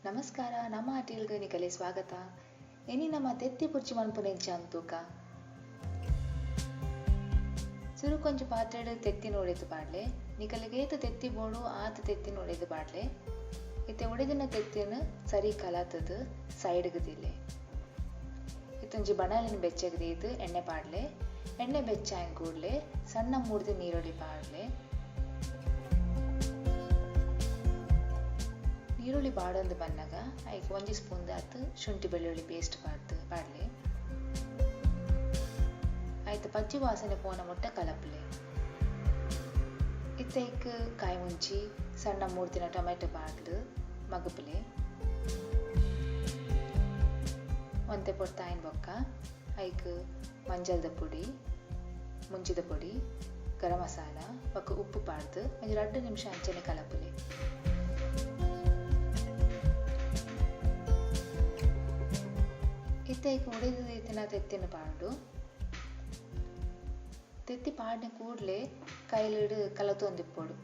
ನಮಸ್ಕಾರ, ನಮ್ಮ ಆಟಿಲ್ಗೆ ನಿಕಲೆ ಸ್ವಾಗತ. ಎನಿ ನಮ್ಮ ತೆತ್ತಿ ಪುರ್ಚಿ ಮನ್ಪುನೆಂಚ ಅಂತೂಕ ಸುರು ಕೊಂಚ ಪಾತ್ರೆಡು ತೆತ್ತಿ ನೋಡಿದ್ದು ಪಾಡ್ಲೆ ನಿಕಲಿಗೇತು ತೆತ್ತಿ ಬೋಡು ಆತ ತೆತ್ತಿ ನೋಡಿದ್ದು ಪಾಡ್ಲೆ ಇತ್ತೆ ಒಡೆದಿನ ತೆತ್ತಿನ ಸರಿ ಕಲಾತದು ಸೈಡ್ಗದಿಲ್ಲೆ ಇತ್ತೊಂಜಿ ಬಣಲಿನ ಬೆಚ್ಚಗದೀದು ಎಣ್ಣೆ ಪಾಡ್ಲೆ ಎಣ್ಣೆ ಬೆಚ್ಚಾಯನ್ ಕೂಡ್ಲೆ ಸಣ್ಣ ಮೂಡ್ದು ನೀರುಳ್ಳಿ ಪಾಡ್ಲೆ ಈರುಳ್ಳಿ ಬಾಡೊಂದು ಬನ್ನಾಗ ಐಕ್ ಒಂಜಿ ಸ್ಪೂನ್ ದಾತ್ ಶುಂಠಿ ಬೆಳ್ಳುಳ್ಳಿ ಪೇಸ್ಟ್ ಪಾಡ್ಲೆ ಐತ ಪಚ್ಚಿ ವಾಸನೆ ಪೋನ ಮುಟ್ಟ ಕಲಪ್ಲೆ ಇತ್ತೈಕ್ ಕಾಯಿ ಮುಂಚಿ ಸಣ್ಣ ಮೂರ್ತಿನ ಟೊಮೆಟೊ ಪಾಡ್ದು ಮಗಪ್ಲೆ ಒಂತೆ ಪೊಟ್ಟಾಯಿನ ಬೊಕ್ಕ ಐಕ್ ಮಂಜಲ್ದ ಪುಡಿ ಮುಂಚಿದ ಪುಡಿ ಗರಂ ಮಸಾಲ ಬೊಕ್ಕ ಉಪ್ಪು ಪಾಡ್ದು ಒಂಜಿ 2 ನಿಮಿಷ ಅಂಚನೆ ಕಲಪ್ಲೆ ಇತ್ತೈಕ್ ಉಳಿದ ರೀತಿನ ತೆತ್ತಿನ ಪಾಡು ತೆತ್ತಿ ಪಾಡಿನ ಕೂಡಲೇ ಕೈಲಿಡು ಕಲತೊಂದಿಪ್ಪೊಡು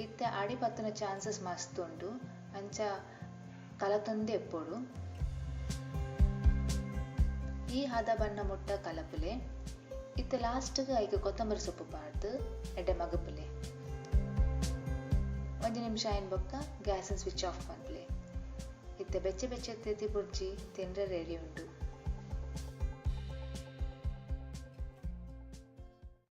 ಇತ್ತೆ ಅಡಿ ಪತ್ತನ ಚಾನ್ಸಸ್ ಮಸ್ತ್ ಉಂಡು ಅಂಚ ಕಲತೊಂದೆ ಎಪ್ಪೊಡು ಈ ಹದ ಬಣ್ಣ ಮುಟ್ಟ ಕಲಪಲೆ ಇತ್ತೆ ಲಾಸ್ಟ್ಗೆ ಐಕ ಕೊತ್ತಂಬರಿ ಸೊಪ್ಪು ಪಾಡ್ದು ಎಡ್ಡೆ ಮಗಪಲೆ 1 ನಿಮಿಷ ಆಯ್ನ ಬೊಕ್ಕ ಗ್ಯಾಸನ್ ಸ್ವಿಚ್ ಆಫ್ ಮಾಡ್ಲೆ ಇತ್ತೆ ಬೆಚ್ಚ ತೆತ್ತಿ ಬುರ್ಜಿ ತಿಂದ್ರೆ ರೆಡಿ ಉಂಡು.